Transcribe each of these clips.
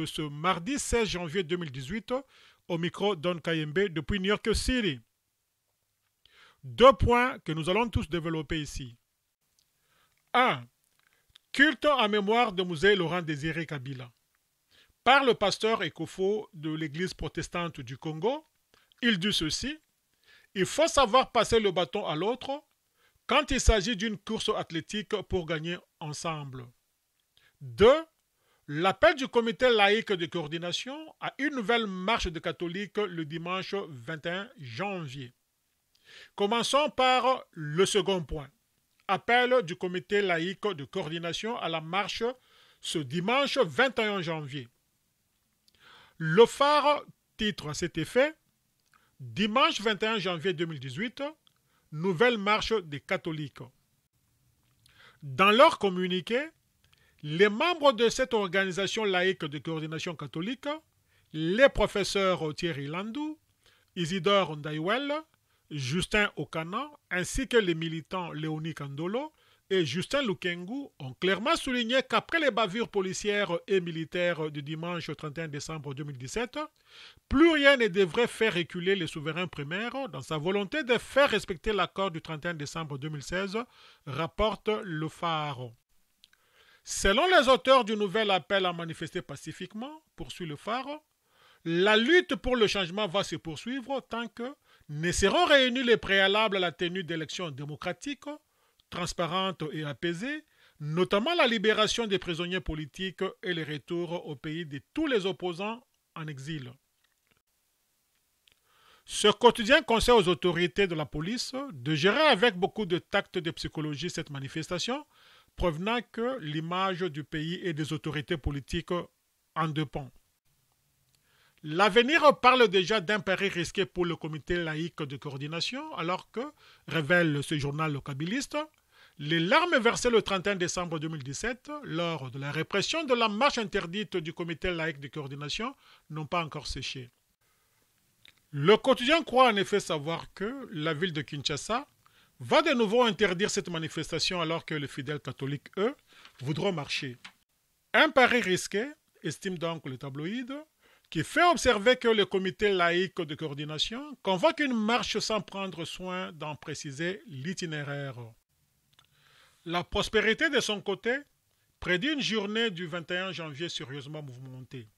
de ce mardi 16 janvier 2018 au micro Don Kayembe depuis New York City. Deux points que nous allons tous développer ici. 1. Culte en mémoire de Mzee Laurent Désiré Kabila. Par le pasteur Ekofo de l'église protestante du Congo, il dit ceci: il faut savoir passer le bâton à l'autre quand il s'agit d'une course athlétique pour gagner ensemble. 2. L'appel du comité laïque de coordination à une nouvelle marche de catholiques le dimanche 21 janvier. Commençons par le second point. Appel du comité laïque de coordination à la marche ce dimanche 21 janvier. Le phare titre à cet effet: dimanche 21 janvier 2018, nouvelle marche des catholiques. Dans leur communiqué, les membres de cette organisation laïque de coordination catholique, les professeurs Thierry Landou, Isidore Ndaiwel, Justin Okana, ainsi que les militants Léonie Kandolo et Justin Lukengu ont clairement souligné qu'après les bavures policières et militaires du dimanche 31 décembre 2017, plus rien ne devrait faire reculer les souverains primaires dans sa volonté de faire respecter l'accord du 31 décembre 2016, rapporte le phare. Selon les auteurs du nouvel appel à manifester pacifiquement, poursuit le phare, la lutte pour le changement va se poursuivre tant que ne seront réunis les préalables à la tenue d'élections démocratiques, transparentes et apaisées, notamment la libération des prisonniers politiques et le retour au pays de tous les opposants en exil. Ce quotidien conseille aux autorités de la police de gérer avec beaucoup de tact et de psychologie cette manifestation, provenant que l'image du pays et des autorités politiques en dépend. L'avenir parle déjà d'un pari risqué pour le comité laïque de coordination, alors que, révèle ce journal kabiliste, les larmes versées le 31 décembre 2017 lors de la répression de la marche interdite du comité laïque de coordination n'ont pas encore séché. Le quotidien croit en effet savoir que la ville de Kinshasa va de nouveau interdire cette manifestation alors que les fidèles catholiques, eux, voudront marcher. Un pari risqué, estime donc le tabloïd, qui fait observer que le comité laïque de coordination convoque une marche sans prendre soin d'en préciser l'itinéraire. La prospérité de son côté prédit une journée du 21 janvier sérieusement mouvementée.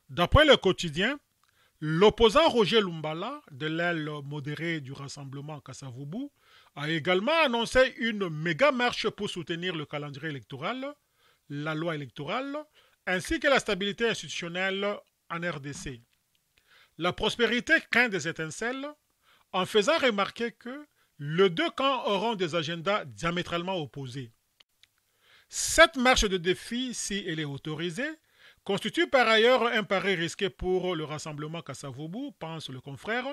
D'après le quotidien, l'opposant Roger Lumbala, de l'aile modérée du rassemblement Kassavubu, a également annoncé une méga marche pour soutenir le calendrier électoral, la loi électorale, ainsi que la stabilité institutionnelle en RDC. La prospérité craint des étincelles en faisant remarquer que les deux camps auront des agendas diamétralement opposés. Cette marche de défi, si elle est autorisée, constitue par ailleurs un pari risqué pour le rassemblement Kassavubu, pense le confrère,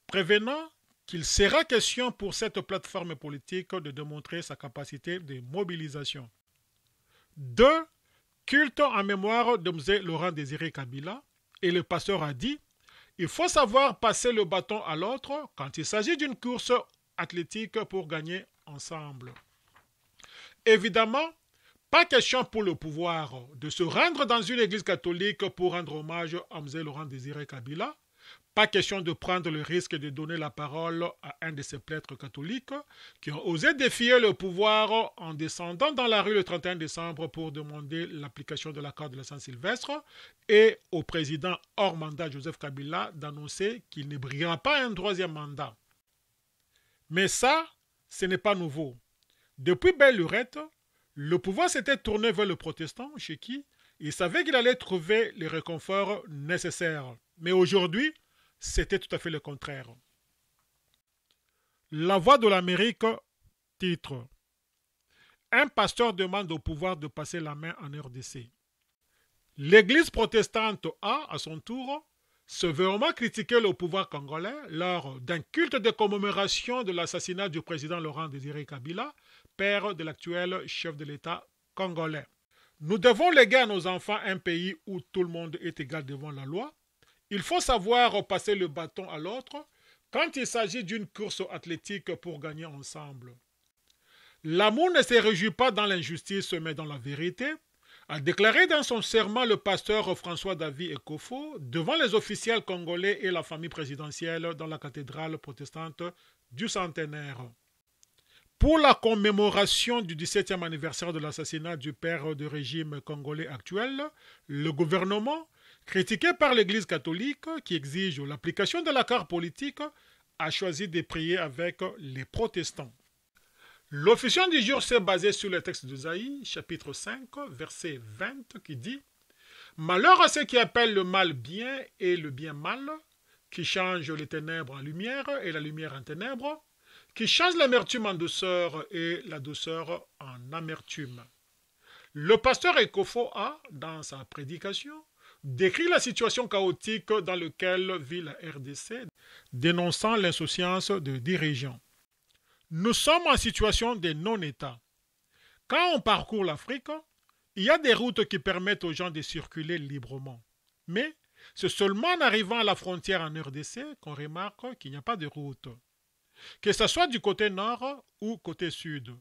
prévenant qu'il sera question pour cette plateforme politique de démontrer sa capacité de mobilisation. 2. Culte en mémoire de Mzee Laurent Désiré Kabila, et le pasteur a dit: il faut savoir passer le bâton à l'autre quand il s'agit d'une course athlétique pour gagner ensemble. Évidemment, pas question pour le pouvoir de se rendre dans une église catholique pour rendre hommage à Mzee Laurent Désiré Kabila. Pas question de prendre le risque de donner la parole à un de ces prêtres catholiques qui ont osé défier le pouvoir en descendant dans la rue le 31 décembre pour demander l'application de l'accord de la Saint-Sylvestre et au président hors mandat Joseph Kabila d'annoncer qu'il ne briguera pas un troisième mandat. Mais ça, ce n'est pas nouveau. Depuis belle lurette, le pouvoir s'était tourné vers le protestant chez qui il savait qu'il allait trouver les réconforts nécessaires. Mais aujourd'hui, c'était tout à fait le contraire. La Voix de l'Amérique titre: un pasteur demande au pouvoir de passer la main en RDC. L'Église protestante a, à son tour, sévèrement critiqué le pouvoir congolais lors d'un culte de commémoration de l'assassinat du président Laurent Désiré Kabila, père de l'actuel chef de l'État congolais. Nous devons léguer à nos enfants un pays où tout le monde est égal devant la loi. Il faut savoir passer le bâton à l'autre quand il s'agit d'une course athlétique pour gagner ensemble. L'amour ne se réjouit pas dans l'injustice mais dans la vérité. a déclaré dans son serment le pasteur François-David Ekofo devant les officiels congolais et la famille présidentielle dans la cathédrale protestante du Centenaire. Pour la commémoration du 17e anniversaire de l'assassinat du père du régime congolais actuel, le gouvernement, critiqué par l'Église catholique qui exige l'application de la carte politique, a choisi de prier avec les protestants. L'officiant du jour s'est basé sur le texte d'Ésaïe, chapitre 5, verset 20, qui dit « Malheur à ceux qui appellent le mal bien et le bien mal, qui changent les ténèbres en lumière et la lumière en ténèbres, qui changent l'amertume en douceur et la douceur en amertume. » Le pasteur Ekofo a, dans sa prédication, décrit la situation chaotique dans laquelle vit la RDC, dénonçant l'insouciance des dirigeants. Nous sommes en situation de non-État. Quand on parcourt l'Afrique, il y a des routes qui permettent aux gens de circuler librement. Mais c'est seulement en arrivant à la frontière en RDC qu'on remarque qu'il n'y a pas de route. Que ce soit du côté nord ou côté sud.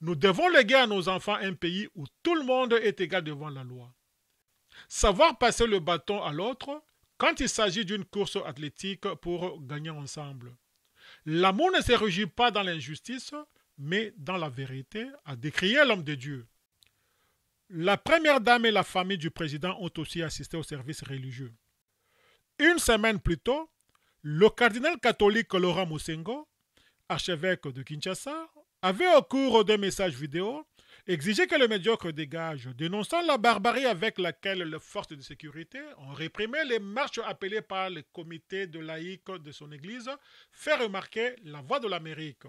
Nous devons léguer à nos enfants un pays où tout le monde est égal devant la loi. Savoir passer le bâton à l'autre quand il s'agit d'une course athlétique pour gagner ensemble. L'amour ne se régit pas dans l'injustice, mais dans la vérité, a décrié l'homme de Dieu. La première dame et la famille du président ont aussi assisté au service religieux. Une semaine plus tôt, le cardinal catholique Laurent Moussengo, archevêque de Kinshasa, avait au cours d'un message vidéo exigé que le médiocre dégage, dénonçant la barbarie avec laquelle les forces de sécurité ont réprimé les marches appelées par le comité de laïcs de son église, fait remarquer la voix de l'Amérique.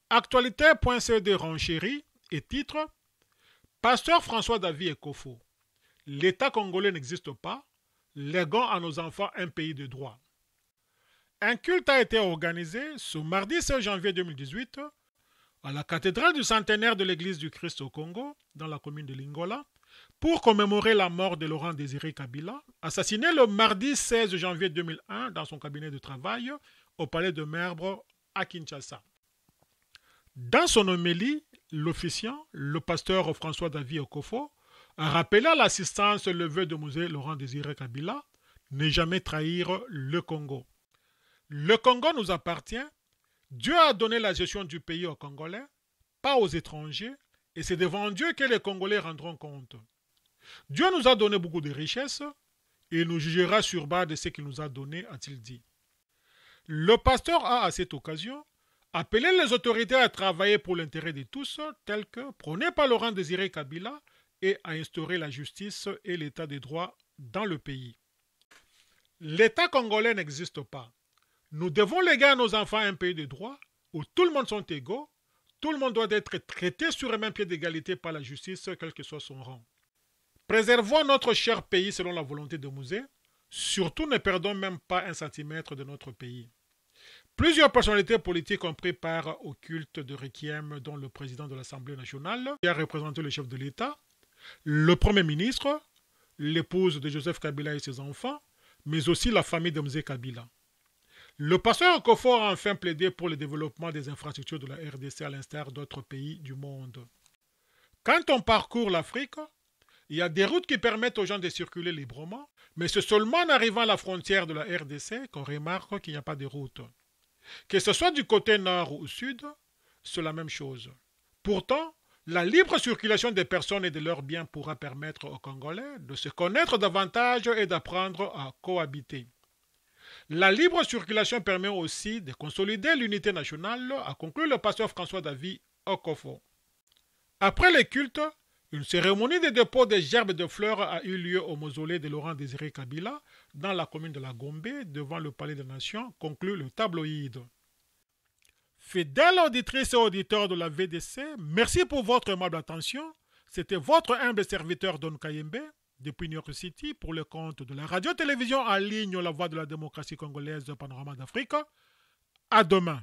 Actualité.cd renchérit et titre Pasteur François-David Ekofo. L'État congolais n'existe pas, léguons à nos enfants un pays de droit. Un culte a été organisé ce mardi 16 janvier 2018 à la cathédrale du centenaire de l'Église du Christ au Congo, dans la commune de Lingola, pour commémorer la mort de Laurent Désiré Kabila, assassiné le mardi 16 janvier 2001 dans son cabinet de travail au palais de Merbre à Kinshasa. Dans son homélie, l'officiant, le pasteur François-David Ekofo, a rappelé à l'assistance le vœu de Mosée Laurent Désiré Kabila, ne jamais trahir le Congo. Le Congo nous appartient. Dieu a donné la gestion du pays aux Congolais, pas aux étrangers, et c'est devant Dieu que les Congolais rendront compte. Dieu nous a donné beaucoup de richesses, et il nous jugera sur base de ce qu'il nous a donné, a-t-il dit. Le pasteur a, à cette occasion, appelé les autorités à travailler pour l'intérêt de tous, tel que prôné par Laurent Désiré Kabila, et à instaurer la justice et l'état de droit dans le pays. L'État congolais n'existe pas. Nous devons léguer à nos enfants un pays de droit où tout le monde sont égaux, tout le monde doit être traité sur un même pied d'égalité par la justice, quel que soit son rang. Préservons notre cher pays selon la volonté de Mosée, surtout ne perdons même pas un centimètre de notre pays. Plusieurs personnalités politiques ont pris part au culte de Requiem, dont le président de l'Assemblée nationale, qui a représenté le chef de l'État, le Premier ministre, l'épouse de Joseph Kabila et ses enfants, mais aussi la famille de Mzee Kabila. Le pasteur Ekofo a enfin plaidé pour le développement des infrastructures de la RDC à l'instar d'autres pays du monde. Quand on parcourt l'Afrique, il y a des routes qui permettent aux gens de circuler librement, mais c'est seulement en arrivant à la frontière de la RDC qu'on remarque qu'il n'y a pas de route. Que ce soit du côté nord ou sud, c'est la même chose. Pourtant, la libre circulation des personnes et de leurs biens pourra permettre aux Congolais de se connaître davantage et d'apprendre à cohabiter. La libre circulation permet aussi de consolider l'unité nationale, a conclu le pasteur François-David Ekofo. Après les cultes, une cérémonie de dépôt des gerbes de fleurs a eu lieu au mausolée de Laurent Désiré Kabila, dans la commune de la Gombe, devant le Palais des Nations, conclut le tabloïd. Fidèles auditrices et auditeurs de la VDC, merci pour votre aimable attention. C'était votre humble serviteur Don Kayembe, depuis New York City, pour le compte de la radio-télévision en ligne La Voix de la démocratie congolaise de Panorama d'Afrique. À demain.